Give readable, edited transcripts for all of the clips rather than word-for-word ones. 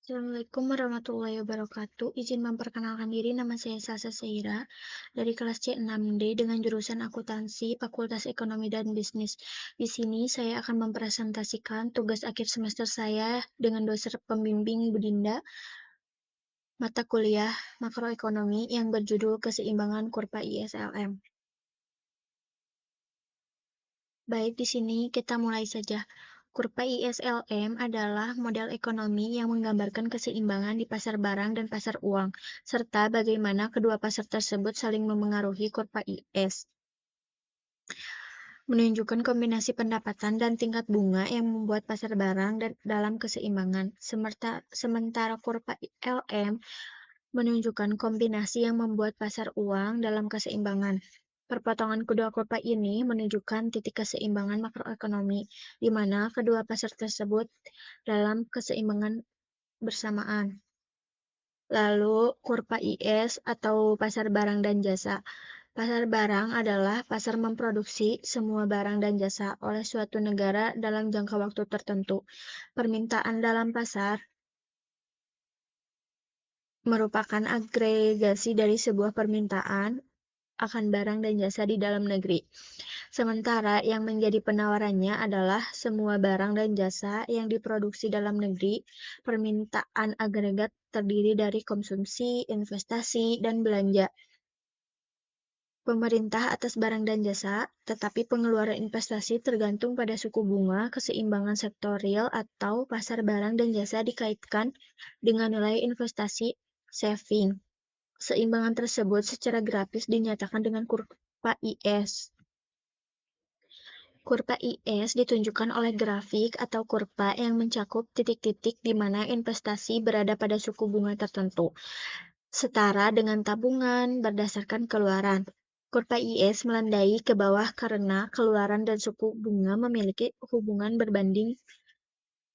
Assalamualaikum warahmatullahi wabarakatuh. Izin memperkenalkan diri, nama saya Sasa Seira dari kelas C6D dengan jurusan Akuntansi, Fakultas Ekonomi dan Bisnis. Di sini saya akan mempresentasikan tugas akhir semester saya dengan dosen pembimbing Budinda, mata kuliah makroekonomi yang berjudul Keseimbangan Kurva ISLM. Baik, di sini kita mulai saja. Kurva ISLM adalah model ekonomi yang menggambarkan keseimbangan di pasar barang dan pasar uang, serta bagaimana kedua pasar tersebut saling memengaruhi kurva IS. Menunjukkan kombinasi pendapatan dan tingkat bunga yang membuat pasar barang dalam keseimbangan. Sementara kurva LM menunjukkan kombinasi yang membuat pasar uang dalam keseimbangan. Perpotongan kedua kurva ini menunjukkan titik keseimbangan makroekonomi, di mana kedua pasar tersebut dalam keseimbangan bersamaan. Lalu, kurva IS atau pasar barang dan jasa. Pasar barang adalah pasar memproduksi semua barang dan jasa oleh suatu negara dalam jangka waktu tertentu. Permintaan dalam pasar merupakan agregasi dari sebuah permintaan akan barang dan jasa di dalam negeri. Sementara yang menjadi penawarannya adalah semua barang dan jasa yang diproduksi dalam negeri. Permintaan agregat terdiri dari konsumsi, investasi, dan belanja pemerintah atas barang dan jasa, tetapi pengeluaran investasi tergantung pada suku bunga. Keseimbangan sektorial atau pasar barang dan jasa dikaitkan dengan nilai investasi saving. Seimbangan tersebut secara grafis dinyatakan dengan kurva IS. Kurva IS ditunjukkan oleh grafik atau kurva yang mencakup titik-titik di mana investasi berada pada suku bunga tertentu, setara dengan tabungan berdasarkan keluaran. Kurva IS melandai ke bawah karena keluaran dan suku bunga memiliki hubungan berbanding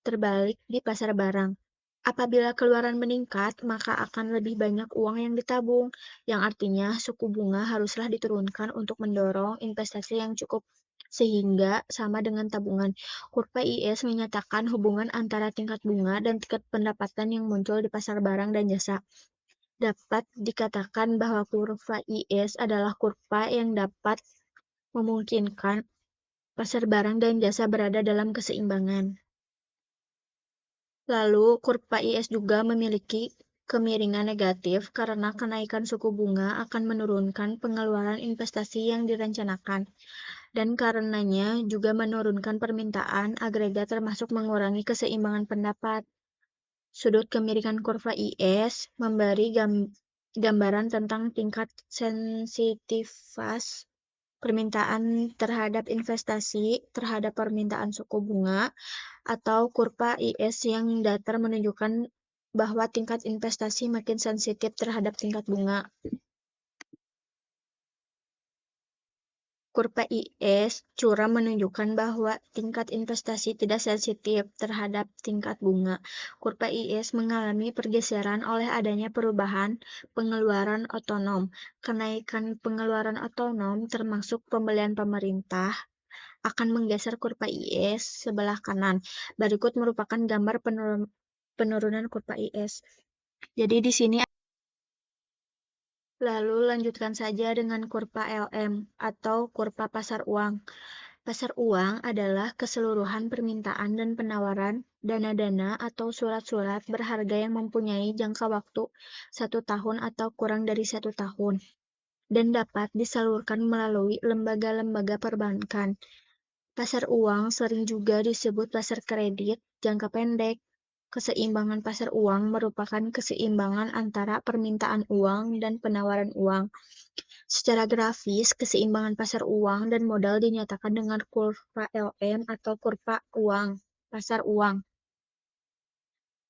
terbalik di pasar barang. Apabila keluaran meningkat, maka akan lebih banyak uang yang ditabung, yang artinya suku bunga haruslah diturunkan untuk mendorong investasi yang cukup, sehingga sama dengan tabungan. Kurva IS menyatakan hubungan antara tingkat bunga dan tingkat pendapatan yang muncul di pasar barang dan jasa. Dapat dikatakan bahwa kurva IS adalah kurva yang dapat memungkinkan pasar barang dan jasa berada dalam keseimbangan. Lalu, kurva IS juga memiliki kemiringan negatif karena kenaikan suku bunga akan menurunkan pengeluaran investasi yang direncanakan, dan karenanya juga menurunkan permintaan agregat termasuk mengurangi keseimbangan pendapat. Sudut kemiringan kurva IS memberi gambaran tentang tingkat sensitivitas permintaan terhadap investasi terhadap permintaan suku bunga, atau kurva IS yang datar menunjukkan bahwa tingkat investasi makin sensitif terhadap tingkat bunga. Kurva IS curam menunjukkan bahwa tingkat investasi tidak sensitif terhadap tingkat bunga. Kurva IS mengalami pergeseran oleh adanya perubahan pengeluaran otonom. Kenaikan pengeluaran otonom termasuk pembelian pemerintah akan menggeser kurva IS sebelah kanan. Berikut merupakan gambar penurunan kurva IS. Jadi di sini lalu lanjutkan saja dengan kurva LM atau kurva pasar uang. Pasar uang adalah keseluruhan permintaan dan penawaran dana-dana atau surat-surat berharga yang mempunyai jangka waktu 1 tahun atau kurang dari 1 tahun dan dapat disalurkan melalui lembaga-lembaga perbankan. Pasar uang sering juga disebut pasar kredit jangka pendek. Keseimbangan pasar uang merupakan keseimbangan antara permintaan uang dan penawaran uang. Secara grafis, keseimbangan pasar uang dan modal dinyatakan dengan kurva LM atau kurva uang, pasar uang.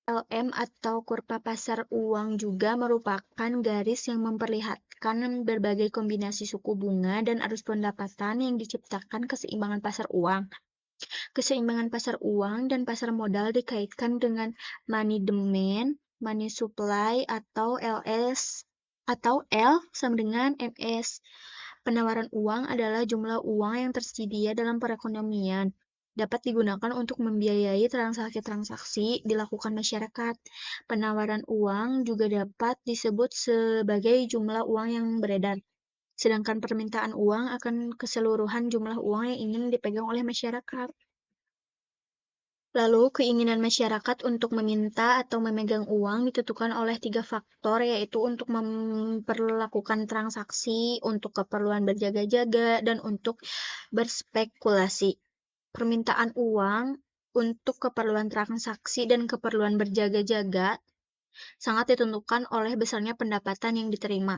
LM atau kurva pasar uang juga merupakan garis yang memperlihatkan berbagai kombinasi suku bunga dan arus pendapatan yang diciptakan keseimbangan pasar uang. Keseimbangan pasar uang dan pasar modal dikaitkan dengan money demand, money supply atau LS atau L sama dengan MS. Penawaran uang adalah jumlah uang yang tersedia dalam perekonomian. dapat digunakan untuk membiayai transaksi-transaksi dilakukan masyarakat. Penawaran uang juga dapat disebut sebagai jumlah uang yang beredar, sedangkan permintaan uang akan keseluruhan jumlah uang yang ingin dipegang oleh masyarakat. Lalu, keinginan masyarakat untuk meminta atau memegang uang ditentukan oleh 3 faktor, yaitu untuk memperlakukan transaksi, untuk keperluan berjaga-jaga, dan untuk berspekulasi. Permintaan uang untuk keperluan transaksi dan keperluan berjaga-jaga sangat ditentukan oleh besarnya pendapatan yang diterima.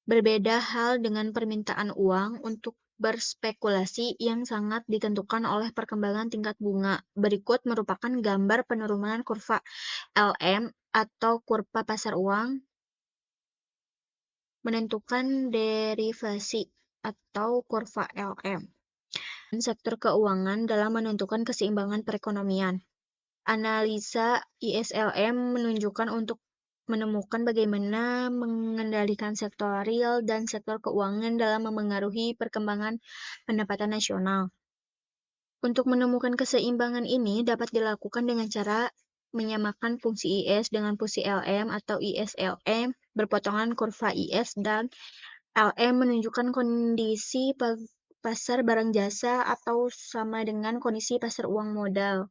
Berbeda hal dengan permintaan uang untuk berspekulasi yang sangat ditentukan oleh perkembangan tingkat bunga. Berikut merupakan gambar penurunan kurva LM atau kurva pasar uang menentukan derivasi atau kurva LM. Sektor keuangan dalam menentukan keseimbangan perekonomian. Analisa ISLM menunjukkan untuk menemukan bagaimana mengendalikan sektor real dan sektor keuangan dalam memengaruhi perkembangan pendapatan nasional. Untuk menemukan keseimbangan ini dapat dilakukan dengan cara menyamakan fungsi IS dengan fungsi LM atau ISLM, berpotongan kurva IS dan LM menunjukkan kondisi pasar barang jasa atau sama dengan kondisi pasar uang modal.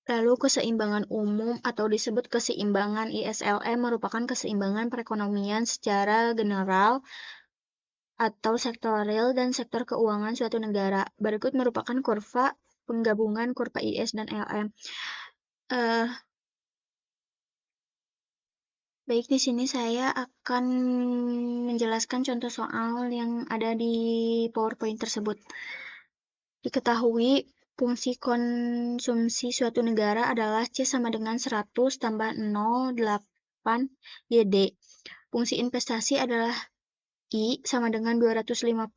Lalu keseimbangan umum atau disebut keseimbangan ISLM merupakan keseimbangan perekonomian secara general atau sektoral dan sektor keuangan suatu negara. Berikut merupakan kurva penggabungan kurva IS dan LM. Baik, di sini saya akan menjelaskan contoh soal yang ada di PowerPoint tersebut. Diketahui fungsi konsumsi suatu negara adalah C sama dengan 100 tambah 0,8 YD. Fungsi investasi adalah I sama dengan 250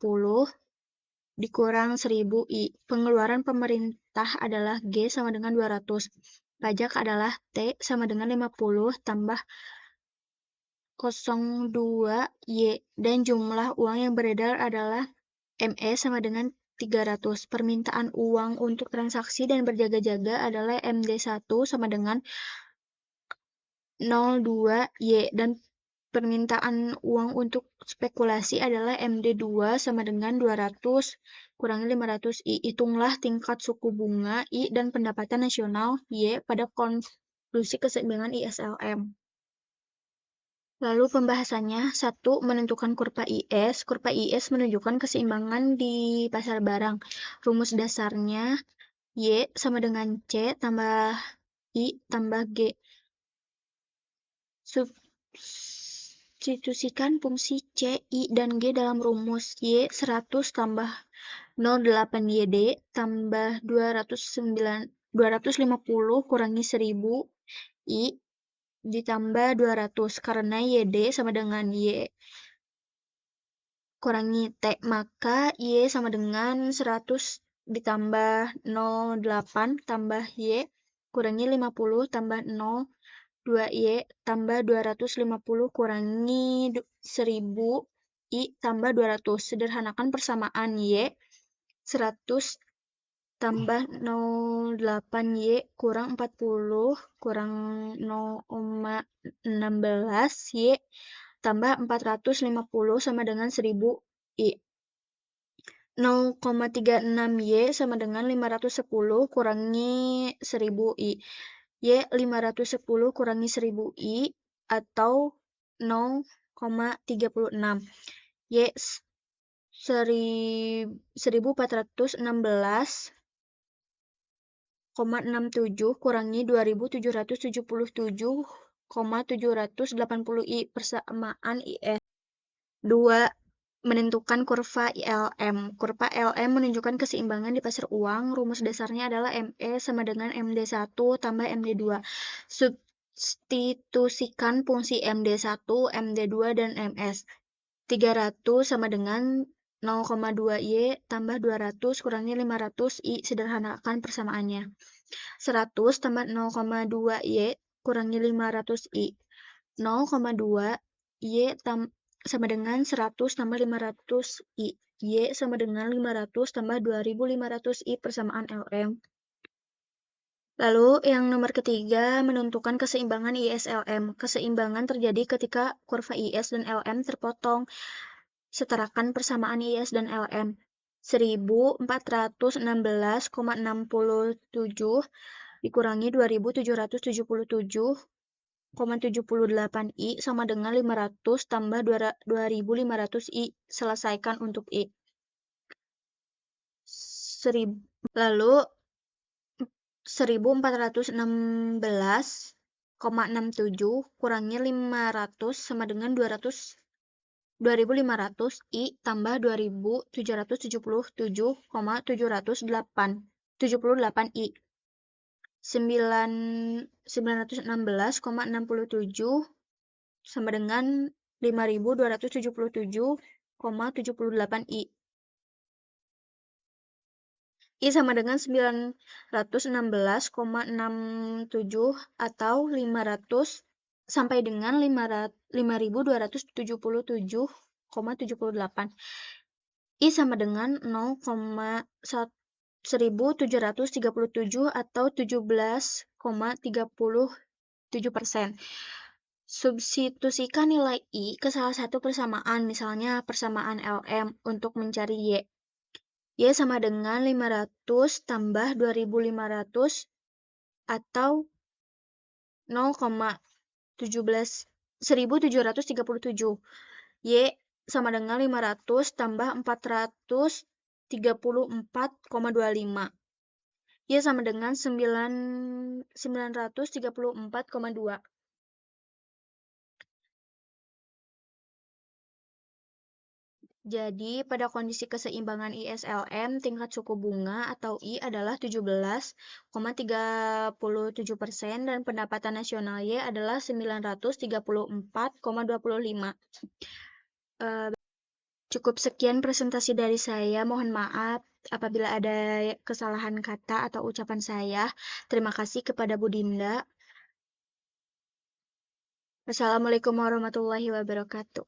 dikurang 1000 I. Pengeluaran pemerintah adalah G sama dengan 200. Pajak adalah T sama dengan 50 tambah 02 Y. Dan jumlah uang yang beredar adalah ME sama dengan 300. Permintaan uang untuk transaksi dan berjaga-jaga adalah MD1 sama dengan 02 Y dan permintaan uang untuk spekulasi adalah MD2 sama dengan 200 kurangi 500 I. Hitunglah tingkat suku bunga I dan pendapatan nasional Y pada konklusi keseimbangan ISLM. Lalu pembahasannya, 1. Menentukan kurva IS. Kurva IS menunjukkan keseimbangan di pasar barang. Rumus dasarnya, Y sama dengan C tambah I tambah G. Substitusikan fungsi C, I, dan G dalam rumus. Y 100 tambah 0,8 YD tambah 250 kurangi 1000 I ditambah 200 karena YD sama dengan Y kurangi T, maka Y sama dengan 100 ditambah 0,8 tambah Y kurangi 50 tambah 0, 2Y tambah 250 kurangi 1000 I tambah 200. Sederhanakan persamaan Y 100 tambah 0,8 Y kurang 40 kurang 0,16 Y tambah 450 sama dengan 1000 I. 0,36 Y sama dengan 510 kurangi 1000 I. Y 510 kurangi 1000 I atau 0,36. Y 1416,67 kurangi 2777,780 I. Persamaan IS. 2. Menentukan kurva ILM. Kurva LM menunjukkan keseimbangan di pasar uang. Rumus dasarnya adalah ME sama dengan MD1 tambah MD2. Substitusikan fungsi MD1, MD2, dan MS. 300 sama dengan 0,2 Y tambah 200 kurangi 500 I. Sederhanakan persamaannya. 100 tambah 0,2 Y kurangi 500 I. 0,2 Y sama dengan 100 tambah 500 I. Y sama dengan 500 tambah 2500 I persamaan LM. Lalu yang nomor ketiga, menentukan keseimbangan ISLM. Keseimbangan terjadi ketika kurva IS dan LM terpotong. Setarakan persamaan IS dan LM. 1416,67 dikurangi 2777,78 I sama dengan 500 tambah 2500 I. Selesaikan untuk I. Lalu 1416,67 kurangi 500 sama dengan 2500 I tambah 2777,708 I. 916,67 sama dengan 5277,708 I. I sama dengan 916,67 atau 500 sampai dengan 5277,708. I sama dengan 0,1737 atau 17,37%. Substitusikan nilai I ke salah satu persamaan, misalnya persamaan LM, untuk mencari Y. Y sama dengan 500 tambah 2500 atau 1737. Y sama dengan 500 tambah 434,25. Y sama dengan 934,2. Jadi, pada kondisi keseimbangan ISLM, tingkat suku bunga atau I adalah 17,37% dan pendapatan nasional Y adalah 934,25. Cukup sekian presentasi dari saya. Mohon maaf apabila ada kesalahan kata atau ucapan saya. Terima kasih kepada Bu Dinda. Wassalamualaikum warahmatullahi wabarakatuh.